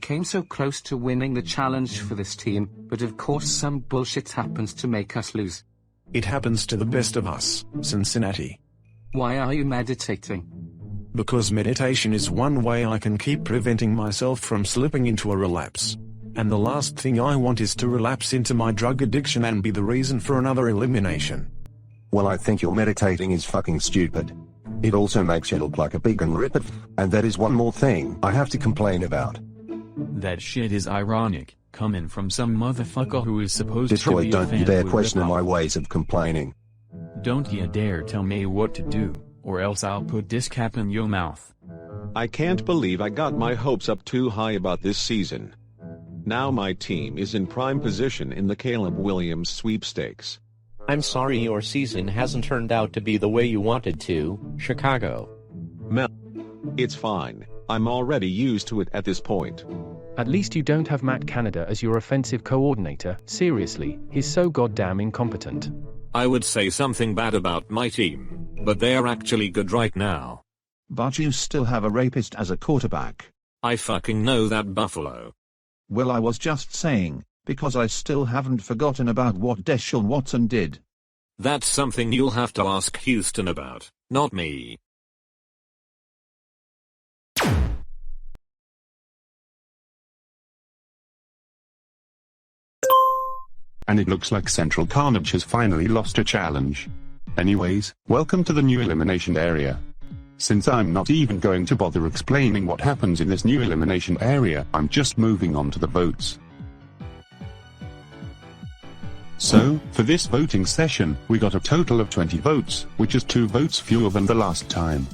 came so close to winning the challenge for this team, but of course some bullshit happens to make us lose. It happens to the best of us, Cincinnati. Why are you meditating? Because meditation is one way I can keep preventing myself from slipping into a relapse. And the last thing I want is to relapse into my drug addiction and be the reason for another elimination. Well, I think your meditating is fucking stupid. It also makes you look like a big and ripped, and that is one more thing I have to complain about. That shit is ironic, coming from some motherfucker who is supposed Detroit, to be a don't fan you dare with question rip-off. my ways of complaining. Don't you dare tell me what to do, or else I'll put this cap in your mouth. I can't believe I got my hopes up too high about this season. Now my team is in prime position in the Caleb Williams sweepstakes. I'm sorry your season hasn't turned out to be the way you wanted to, Chicago. Mel. It's fine, I'm already used to it at this point. At least you don't have Matt Canada as your offensive coordinator. Seriously, he's so goddamn incompetent. I would say something bad about my team, but they are actually good right now. But you still have a rapist as a quarterback. I fucking know that, Buffalo. Well, I was just saying, because I still haven't forgotten about what Deshaun Watson did. That's something you'll have to ask Houston about, not me. And it looks like Central Carnage has finally lost a challenge. Anyways, welcome to the new elimination area. Since I'm not even going to bother explaining what happens in this new elimination area, I'm just moving on to the votes. So, for this voting session, we got a total of 20 votes, which is 2 votes fewer than the last time.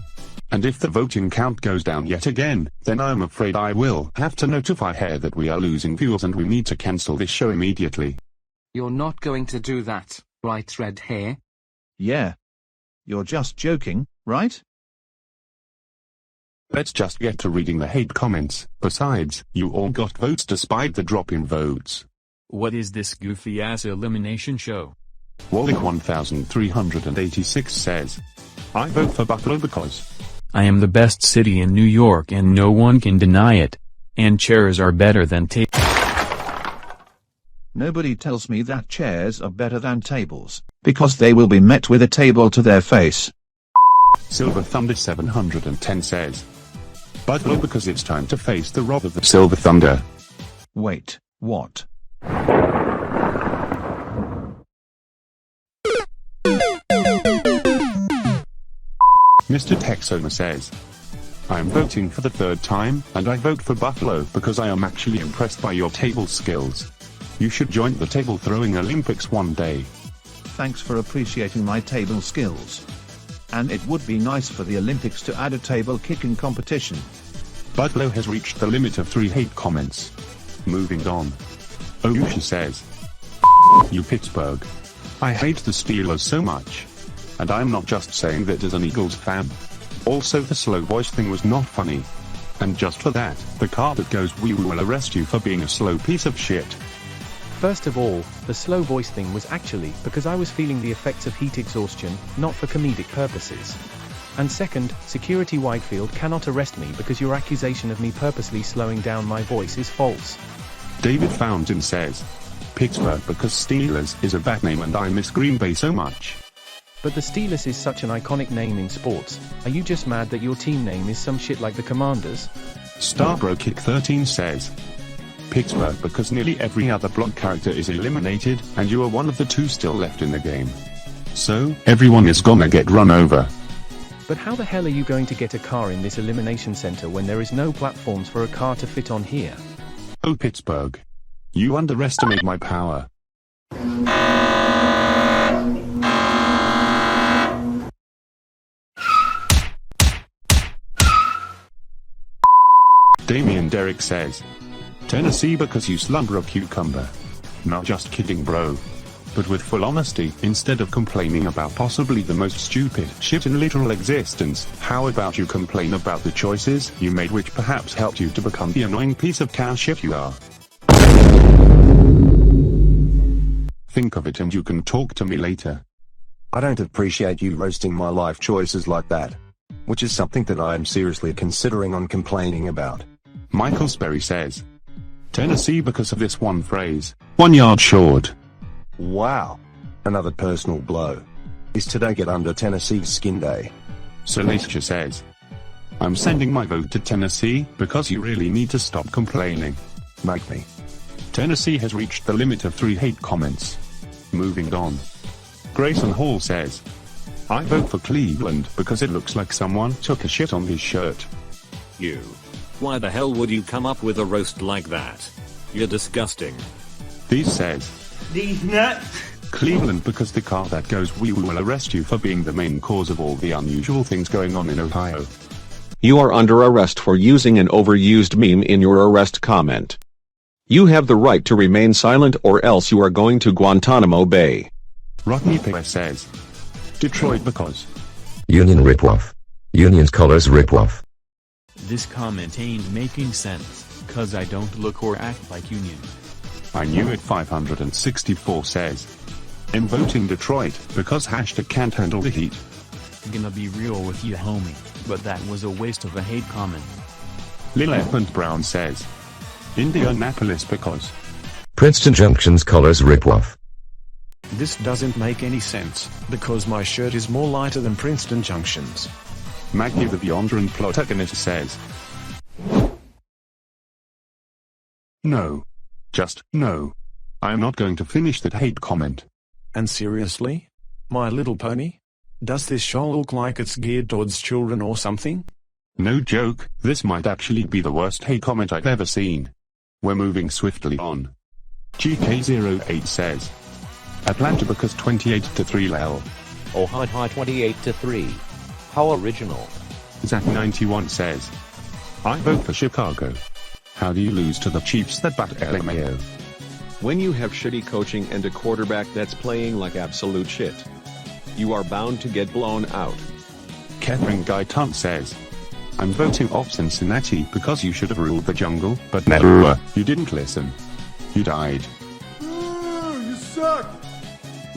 And if the voting count goes down yet again, then I'm afraid I will have to notify Hair that we are losing viewers and we need to cancel this show immediately. You're not going to do that, right, Red Hair? Yeah. You're just joking, right? Let's just get to reading the hate comments. Besides, you all got votes despite the drop in votes. What is this goofy-ass elimination show? Wallach 1386 says, I vote for Buffalo because I am the best city in New York and no one can deny it. And chairs are better than tables. Nobody tells me that chairs are better than tables, because they will be met with a table to their face. Silver Thunder 710 says, Buffalo because it's time to face the wrath of the Silver Thunder. Wait, what? Mr. Texoma says, I am voting for the 3rd time, and I vote for Buffalo because I am actually impressed by your table skills. You should join the table throwing Olympics one day. Thanks for appreciating my table skills. And it would be nice for the Olympics to add a table kicking competition. Buffalo has reached the limit of 3 hate comments. Moving on. Oyusha says, you Pittsburgh. I hate the Steelers so much. And I'm not just saying that as an Eagles fan. Also, the slow voice thing was not funny. And just for that, the car that goes we will arrest you for being a slow piece of shit. First of all, the slow voice thing was actually because I was feeling the effects of heat exhaustion, not for comedic purposes. And second, Security Whitefield cannot arrest me because your accusation of me purposely slowing down my voice is false. David Fountain says, Pittsburgh because Steelers is a bad name and I miss Green Bay so much. But the Steelers is such an iconic name in sports. Are you just mad that your team name is some shit like the Commanders? Starbro Kick 13 says, Pittsburgh because nearly every other block character is eliminated, and you are one of the 2 still left in the game. So, everyone is gonna get run over. But how the hell are you going to get a car in this elimination center when there is no platforms for a car to fit on here? Oh Pittsburgh. You underestimate my power. Damian Derrick says, Tennessee because you slumber a cucumber. Not just kidding bro. But with full honesty, instead of complaining about possibly the most stupid shit in literal existence, how about you complain about the choices you made which perhaps helped you to become the annoying piece of cow shit you are? Think of it and you can talk to me later. I don't appreciate you roasting my life choices like that. Which is something that I am seriously considering on complaining about. Michael Sperry says, Tennessee because of this one phrase. 1 yard short. Wow. Another personal blow. Is today get under Tennessee's skin day? Salacia says, I'm sending my vote to Tennessee because you really need to stop complaining. Make me. Tennessee has reached the limit of 3 hate comments. Moving on. Grayson Hall says, I vote for Cleveland because it looks like someone took a shit on his shirt. You. Why the hell would you come up with a roast like that? You're disgusting. These says, These nuts. Cleveland because the car that goes we will arrest you for being the main cause of all the unusual things going on in Ohio. You are under arrest for using an overused meme in your arrest comment. You have the right to remain silent or else you are going to Guantanamo Bay. Rodney Perez says, Detroit because Union ripoff. Union's colors ripoff. This comment ain't making sense, cause I don't look or act like Union. I knew it 564 says, I'm voting Detroit because hashtag can't handle the heat. Gonna be real with you homie, but that was a waste of a hate comment. Lil Eppant Brown says, Indianapolis because Princeton Junction's colors ripoff. This doesn't make any sense, because my shirt is more lighter than Princeton Junction's. Maggie the Beyondran protagonist says, No. Just no. I am not going to finish that hate comment. And seriously? My Little Pony? Does this show look like it's geared towards children or something? No joke, this might actually be the worst hate comment I've ever seen. We're moving swiftly on. GK08 says, Atlanta because 28-3 lel. Oh hi 28-3. How original. Zach91 says, I vote for Chicago. How do you lose to the Chiefs that bat LMAO? When you have shitty coaching and a quarterback that's playing like absolute shit, you are bound to get blown out. Catherine Gaitan says, I'm voting off Cincinnati because you should have ruled the jungle, but never. You didn't listen. You died. You suck.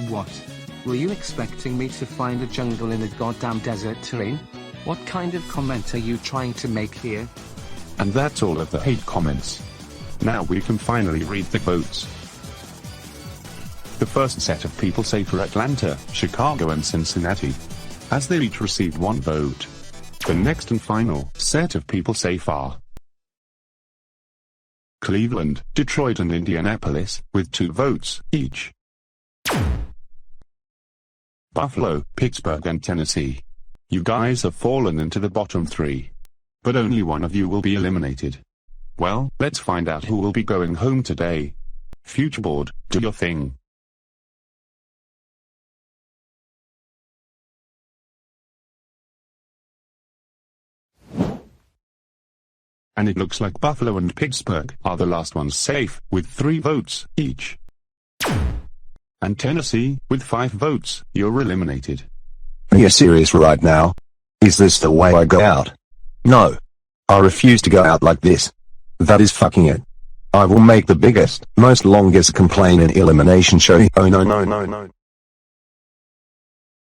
What? Were you expecting me to find a jungle in a goddamn desert terrain? What kind of comment are you trying to make here? And that's all of the hate comments. Now we can finally read the votes. The first set of people say for Atlanta, Chicago and Cincinnati, as they each received 1 vote. The next and final set of people say for Cleveland, Detroit and Indianapolis, with 2 votes each. Buffalo, Pittsburgh and Tennessee. You guys have fallen into the bottom 3. But only one of you will be eliminated. Well, let's find out who will be going home today. Futureboard, do your thing. And it looks like Buffalo and Pittsburgh are the last ones safe, with 3 votes each. And Tennessee, with 5 votes, you're eliminated. Are you serious right now? Is this the way I go out? No. I refuse to go out like this. That is fucking it. I will make the biggest, most longest complaint in Elimination show. Oh no no no no.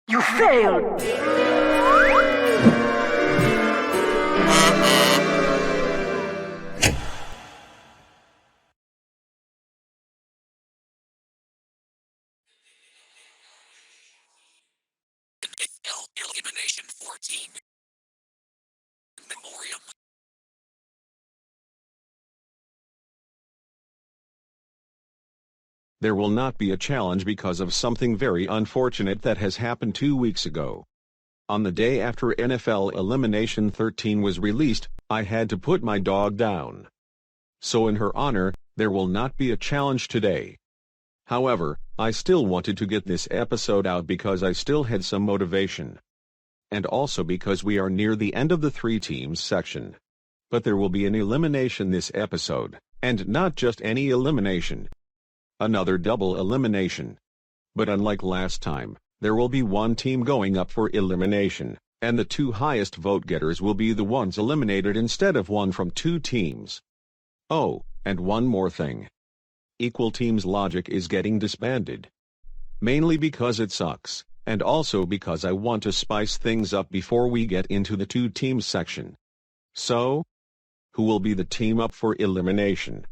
You failed. Elimination 14. Memoriam. There will not be a challenge because of something very unfortunate that has happened 2 weeks ago. On the day after NFL Elimination 13 was released, I had to put my dog down. So in her honor, there will not be a challenge today. However, I still wanted to get this episode out because I still had some motivation. And also because we are near the end of the 3 teams section. But there will be an elimination this episode, and not just any elimination. Another double elimination. But unlike last time, there will be 1 team going up for elimination, and the 2 highest vote getters will be the ones eliminated instead of 1 from 2 teams. Oh, and one more thing. Equal Teams Logic is getting disbanded. Mainly because it sucks, and also because I want to spice things up before we get into the 2 teams section. So, who will be the team up for elimination?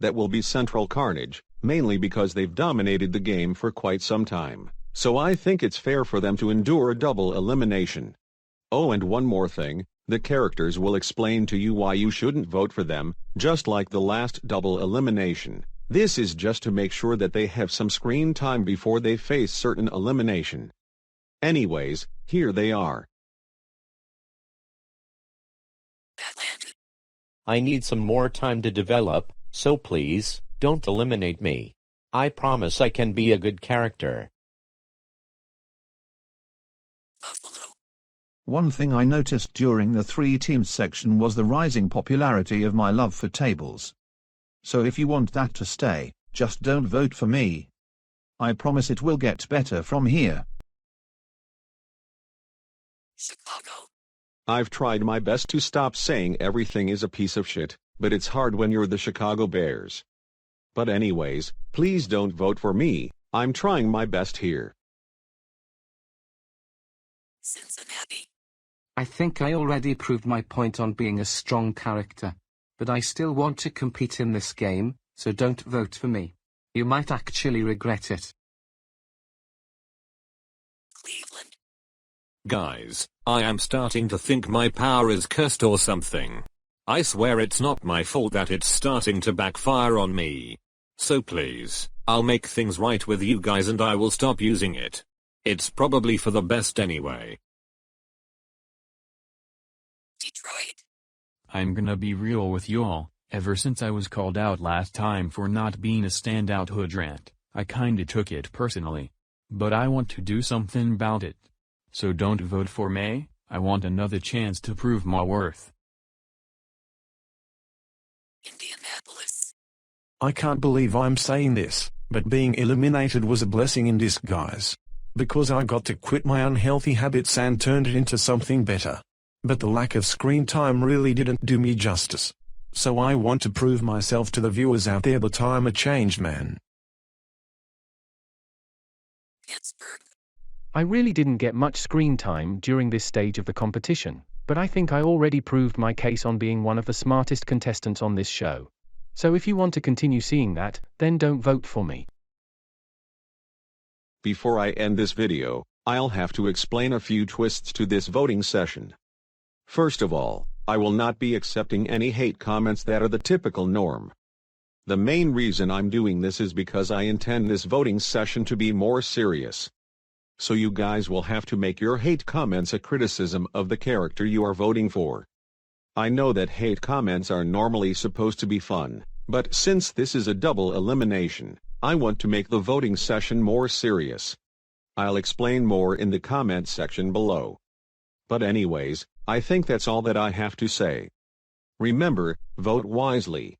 That will be Central Carnage, mainly because they've dominated the game for quite some time, so I think it's fair for them to endure a double elimination. Oh, and one more thing, the characters will explain to you why you shouldn't vote for them, just like the last double elimination. This is just to make sure that they have some screen time before they face certain elimination. Anyways, here they are. I need some more time to develop, so please, don't eliminate me. I promise I can be a good character. One thing I noticed during the 3 teams section was the rising popularity of my love for tables. So if you want that to stay, just don't vote for me. I promise it will get better from here. I've tried my best to stop saying everything is a piece of shit, but it's hard when you're the Chicago Bears. But anyways, please don't vote for me, I'm trying my best here. I think I already proved my point on being a strong character, but I still want to compete in this game, so don't vote for me. You might actually regret it. Guys, I am starting to think my power is cursed or something. I swear it's not my fault that it's starting to backfire on me. So please, I'll make things right with you guys and I will stop using it. It's probably for the best anyway. I'm gonna be real with y'all, ever since I was called out last time for not being a standout hoodrat, I kinda took it personally. But I want to do something about it. So don't vote for me, I want another chance to prove my worth. I can't believe I'm saying this, but being eliminated was a blessing in disguise. Because I got to quit my unhealthy habits and turned it into something better. But the lack of screen time really didn't do me justice. So I want to prove myself to the viewers out there that I'm a changed man. I really didn't get much screen time during this stage of the competition, but I think I already proved my case on being one of the smartest contestants on this show. So if you want to continue seeing that, then don't vote for me. Before I end this video, I'll have to explain a few twists to this voting session. First of all, I will not be accepting any hate comments that are the typical norm. The main reason I'm doing this is because I intend this voting session to be more serious. So you guys will have to make your hate comments a criticism of the character you are voting for. I know that hate comments are normally supposed to be fun, but since this is a double elimination, I want to make the voting session more serious. I'll explain more in the comment section below. But anyways, I think that's all that I have to say. Remember, vote wisely.